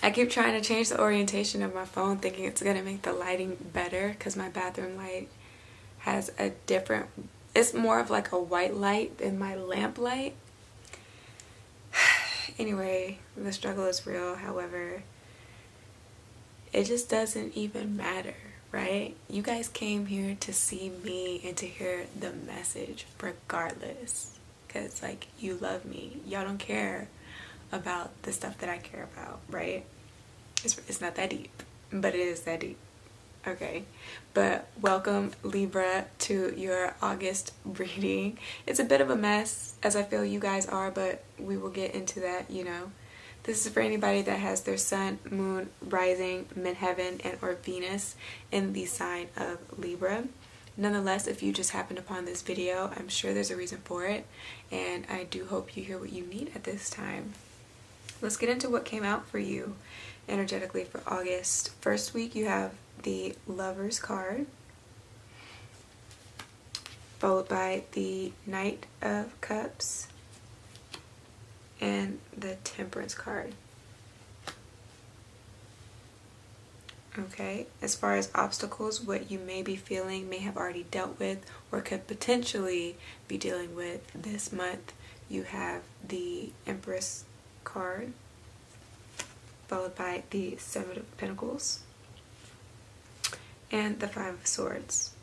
I keep trying to change the orientation of my phone thinking it's going to make the lighting better because my bathroom light has a different, it's more of like a white light than my lamp light. Anyway, the struggle is real. However, it just doesn't even matter, right? You guys came here to see me and to hear the message regardless, because like, you love me. Y'all don't care about the stuff that I care about, right? It's not that deep, but it is that deep. Okay, but welcome Libra to your August reading. It's a bit of a mess, as I feel you guys are, but we will get into that, you know. This is for anybody that has their sun, moon, rising, midheaven, and or Venus in the sign of Libra. Nonetheless, if you just happened upon this video, I'm sure there's a reason for it, and I do hope you hear what you need at this time. Let's get into what came out for you energetically for August. First week, you have the Lovers card, followed by the Knight of Cups and the Temperance card. Okay, as far as obstacles, what you may be feeling, may have already dealt with, or could potentially be dealing with this month, you have the Empress card, followed by the Seven of Pentacles and the Five of Swords.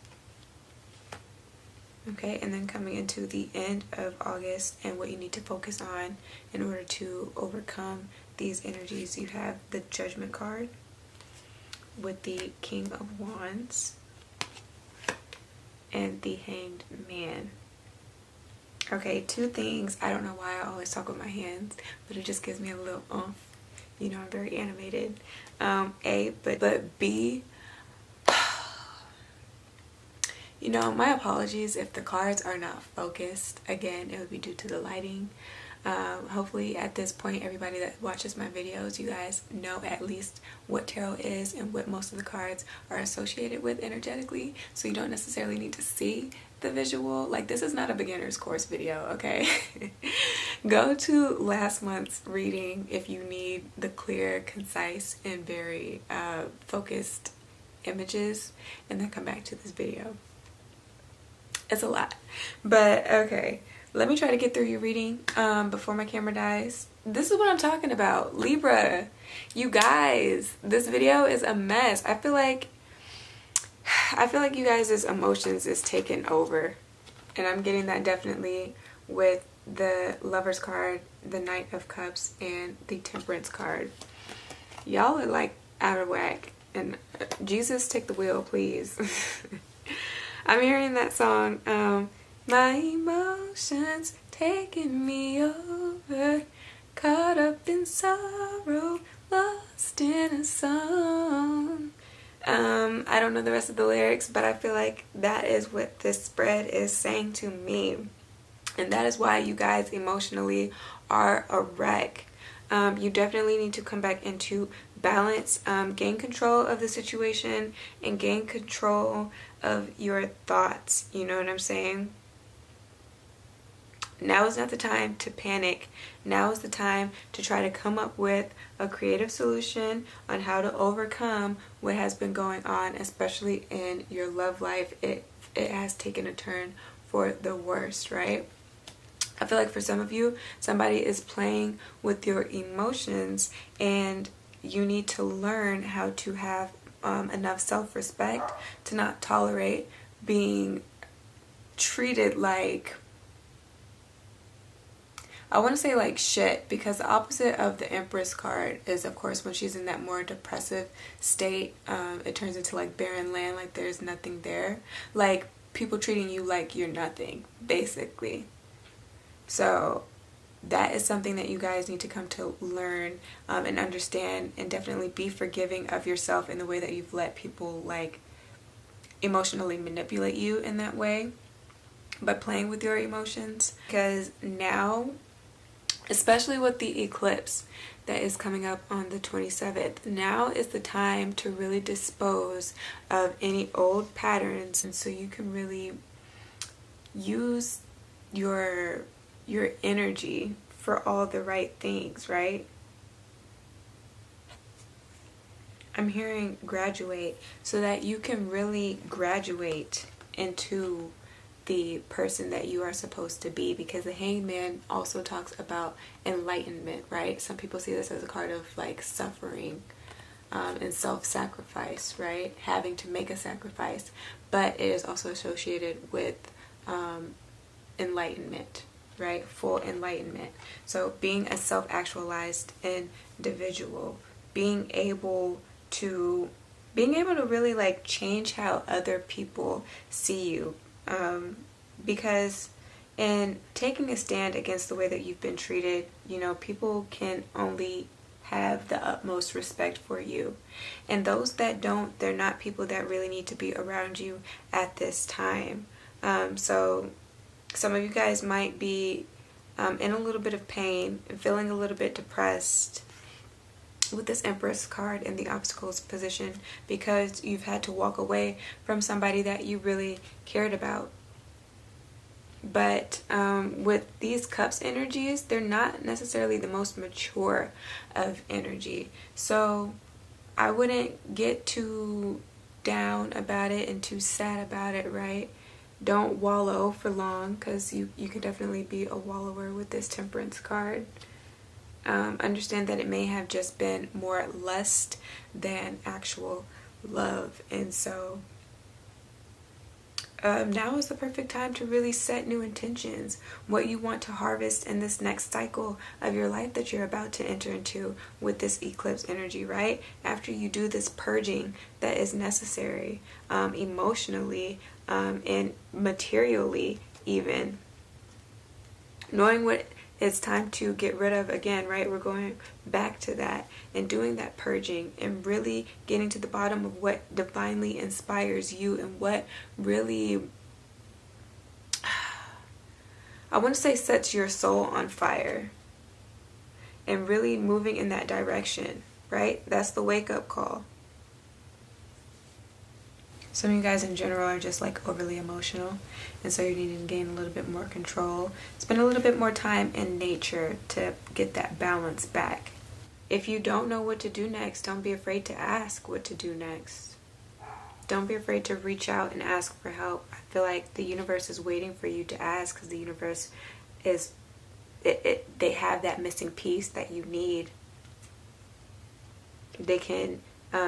Okay, and then coming into the end of August and what you need to focus on in order to overcome these energies, you have the Judgment card with the King of Wands and the Hanged Man. Okay, two things. I don't know why I always talk with my hands, but it just gives me a little oomph. You know, I'm very animated. A, but B, you know, my apologies if the cards are not focused. Again, it would be due to the lighting. Hopefully at this point, everybody that watches my videos, you guys know at least what tarot is and what most of the cards are associated with energetically, so you don't necessarily need to see the visual. Like, this is not a beginner's course video, okay? Go to last month's reading if you need the clear, concise, and very focused images, and then come back to this video. It's a lot, but okay. Let me try to get through your reading before my camera dies. This is what I'm talking about. Libra, you guys, this video is a mess. I feel like you guys' emotions is taken over. And I'm getting that definitely with the Lovers card, the Knight of Cups, and the Temperance card. Y'all are like out of whack. And Jesus, take the wheel, please. I'm hearing that song, my emotions taking me over, caught up in sorrow, lost in a song. I don't know the rest of the lyrics, but I feel like that is what this spread is saying to me. And that is why you guys emotionally are a wreck. You definitely need to come back into balance, gain control of the situation, and gain control of your thoughts. You know what I'm saying? Now is not the time to panic. Now is the time to try to come up with a creative solution on how to overcome what has been going on, especially in your love life. It has taken a turn for the worst, right? I feel like for some of you, somebody is playing with your emotions, and you need to learn how to have enough self-respect to not tolerate being treated like, I want to say like shit, because the opposite of the Empress card is, of course, when she's in that more depressive state, it turns into like barren land, like there's nothing there. Like people treating you like you're nothing, basically. So that is something that you guys need to come to learn and understand, and definitely be forgiving of yourself in the way that you've let people like emotionally manipulate you in that way by playing with your emotions. Because now, especially with the eclipse that is coming up on the 27th, now is the time to really dispose of any old patterns, and so you can really use your energy for all the right things, right? I'm hearing graduate, so that you can really graduate into the person that you are supposed to be, because the Hanged Man also talks about enlightenment, right? Some people see this as a card of like suffering and self-sacrifice, right? Having to make a sacrifice, but it is also associated with enlightenment, right? Full enlightenment. So being a self-actualized individual, being able to really like change how other people see you, because in taking a stand against the way that you've been treated, you know, people can only have the utmost respect for you, and those that don't, they're not people that really need to be around you at this time. So some of you guys might be in a little bit of pain and feeling a little bit depressed with this Empress card in the obstacles position, because you've had to walk away from somebody that you really cared about. But with these Cups energies, they're not necessarily the most mature of energy. So I wouldn't get too down about it and too sad about it, right? Don't wallow for long, because you could definitely be a wallower with this Temperance card. Understand that it may have just been more lust than actual love, and so now is the perfect time to really set new intentions, what you want to harvest in this next cycle of your life that you're about to enter into with this eclipse energy, right? After you do this purging that is necessary, emotionally and materially, even knowing what it's time to get rid of again, right? We're going back to that and doing that purging and really getting to the bottom of what divinely inspires you and what really, I want to say, sets your soul on fire, and really moving in that direction, right? That's the wake-up call. Some of you guys in general are just like overly emotional, and so you're needing to gain a little bit more control. Spend a little bit more time in nature to get that balance back. If you don't know what to do next, don't be afraid to ask what to do next. Don't be afraid to reach out and ask for help. I feel like the universe is waiting for you to ask, because the universe is, they have that missing piece that you need. They can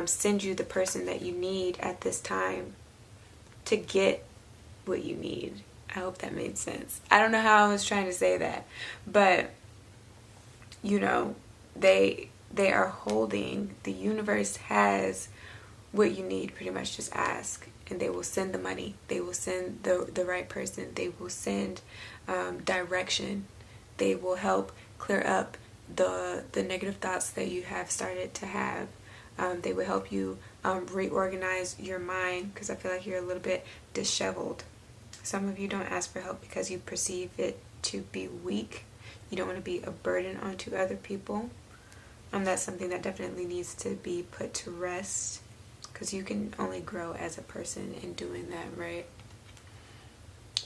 send you the person that you need at this time to get what you need. I hope that made sense. I don't know how I was trying to say that, but you know, they are holding, the universe has what you need. Pretty much just ask and they will send the money, they will send the right person, they will send direction, they will help clear up the negative thoughts that you have started to have. They will help you reorganize your mind, because I feel like you're a little bit disheveled. Some of you don't ask for help because you perceive it to be weak. You don't want to be a burden onto other people. That's something that definitely needs to be put to rest, because you can only grow as a person in doing that, right?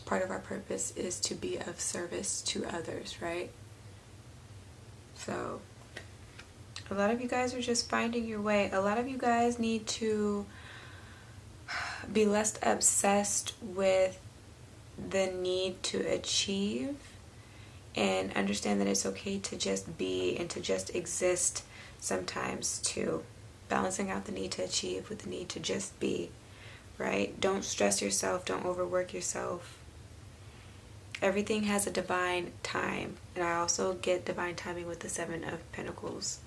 Part of our purpose is to be of service to others, right? So a lot of you guys are just finding your way. A lot of you guys need to be less obsessed with the need to achieve, and understand that it's okay to just be and to just exist sometimes too. Balancing out the need to achieve with the need to just be, right? Don't stress yourself. Don't overwork yourself. Everything has a divine time, and I also get divine timing with the Seven of Pentacles.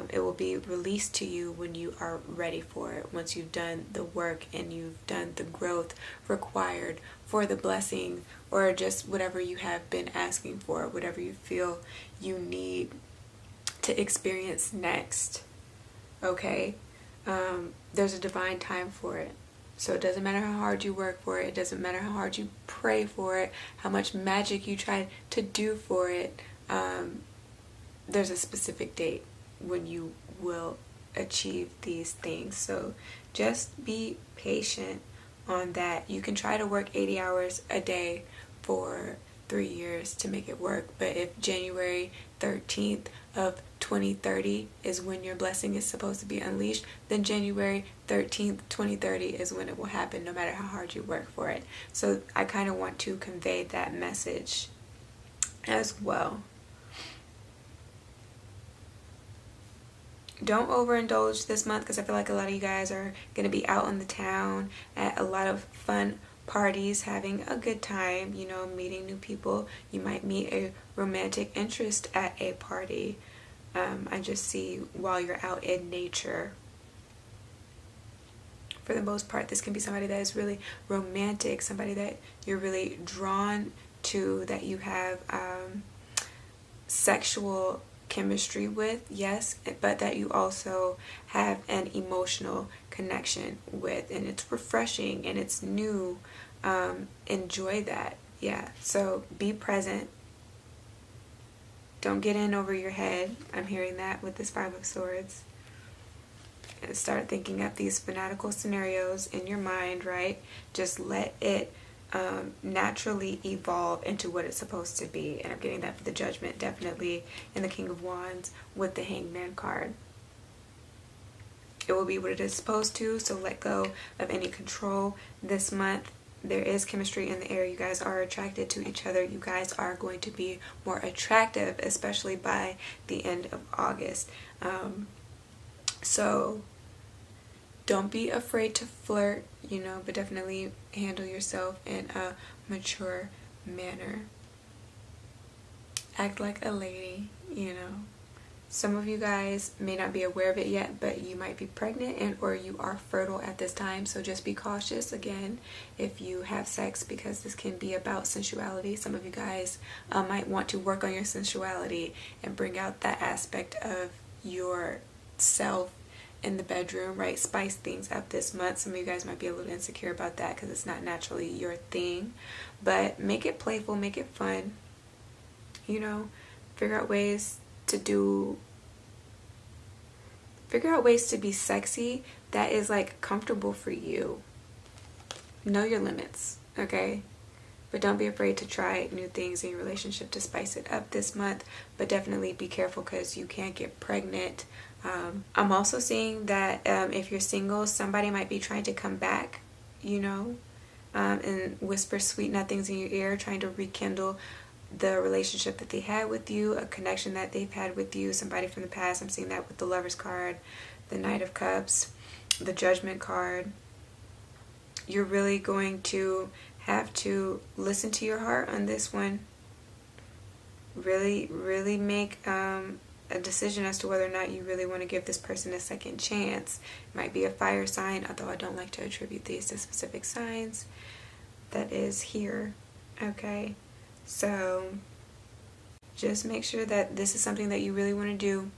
It will be released to you when you are ready for it, once you've done the work and you've done the growth required for the blessing, or just whatever you have been asking for, whatever you feel you need to experience next. Okay? There's a divine time for it. So it doesn't matter how hard you work for it. It doesn't matter how hard you pray for it, how much magic you try to do for it. There's a specific date when you will achieve these things. So just be patient on that. You can try to work 80 hours a day for 3 years to make it work, but if January 13th of 2030 is when your blessing is supposed to be unleashed, then January 13th, 2030 is when it will happen, no matter how hard you work for it. So I kind of want to convey that message as well. Don't overindulge this month, because I feel like a lot of you guys are going to be out in the town at a lot of fun parties, having a good time, you know, meeting new people. You might meet a romantic interest at a party. I just see while you're out in nature. For the most part, this can be somebody that is really romantic, somebody that you're really drawn to, that you have sexual chemistry with, yes, but that you also have an emotional connection with, and it's refreshing and it's new. Enjoy that. Yeah, so be present. Don't get in over your head. I'm hearing that with this Five of Swords. And start thinking up these fanatical scenarios in your mind, right? Just let it naturally evolve into what it's supposed to be. And I'm getting that for the Judgment, definitely, in the King of Wands with the Hangman card. It will be what it is supposed to, so let go of any control this month. There is chemistry in the air. You guys are attracted to each other. You guys are going to be more attractive, especially by the end of August. So don't be afraid to flirt, you know, but definitely handle yourself in a mature manner. Act like a lady, you know. Some of you guys may not be aware of it yet, but you might be pregnant and or you are fertile at this time. So just be cautious, again, if you have sex, because this can be about sensuality. Some of you guys might want to work on your sensuality and bring out that aspect of yourself in the bedroom, right? Spice things up this month. Some of you guys might be a little insecure about that because it's not naturally your thing. But make it playful, make it fun. You know, figure out ways to be sexy that is like comfortable for you. Know your limits, okay? But don't be afraid to try new things in your relationship to spice it up this month. But definitely be careful, because you can't get pregnant. I'm also seeing that if you're single, somebody might be trying to come back, you know, and whisper sweet nothings in your ear, trying to rekindle the relationship that they had with you, a connection that they've had with you, somebody from the past. I'm seeing that with the Lovers card, the Knight of Cups, the Judgment card. You're really going to have to listen to your heart on this one. Really make a decision as to whether or not you really want to give this person a second chance. It might be a fire sign, although I don't like to attribute these to specific signs. That is here, okay? So just make sure that this is something that you really want to do.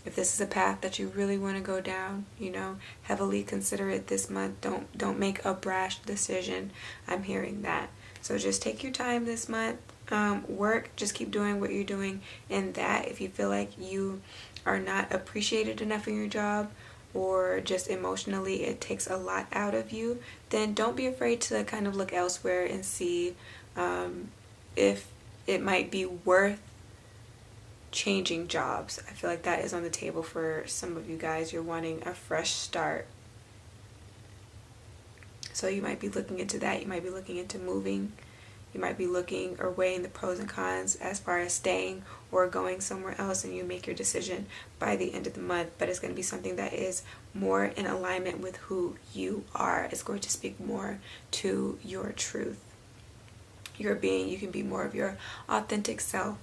If this is a path that you really want to go down, you know, heavily consider it this month. Don't make a brash decision. I'm hearing that. So just take your time this month. Work, just keep doing what you're doing in that. If you feel like you are not appreciated enough in your job, or just emotionally it takes a lot out of you, then don't be afraid to kind of look elsewhere and see if it might be worth changing jobs. I feel like that is on the table for some of you guys. You're wanting a fresh start. So you might be looking into that. You might be looking into moving. You might be looking or weighing the pros and cons as far as staying or going somewhere else, and you make your decision by the end of the month. But it's going to be something that is more in alignment with who you are. It's going to speak more to your truth. Your being, you can be more of your authentic self.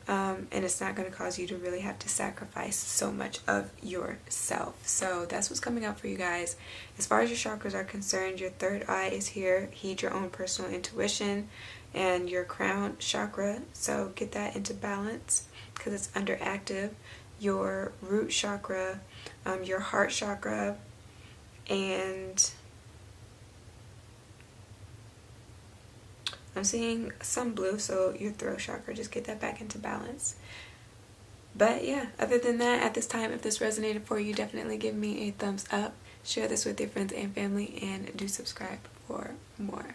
And it's not going to cause you to really have to sacrifice so much of yourself. So that's what's coming up for you guys. As far as your chakras are concerned, your third eye is here. Heed your own personal intuition, and your crown chakra. So get that into balance because it's underactive. Your root chakra, your heart chakra, and I'm seeing some blue, so your throat chakra, just get that back into balance. But yeah, other than that, at this time, if this resonated for you, definitely give me a thumbs up. Share this with your friends and family, and do subscribe for more.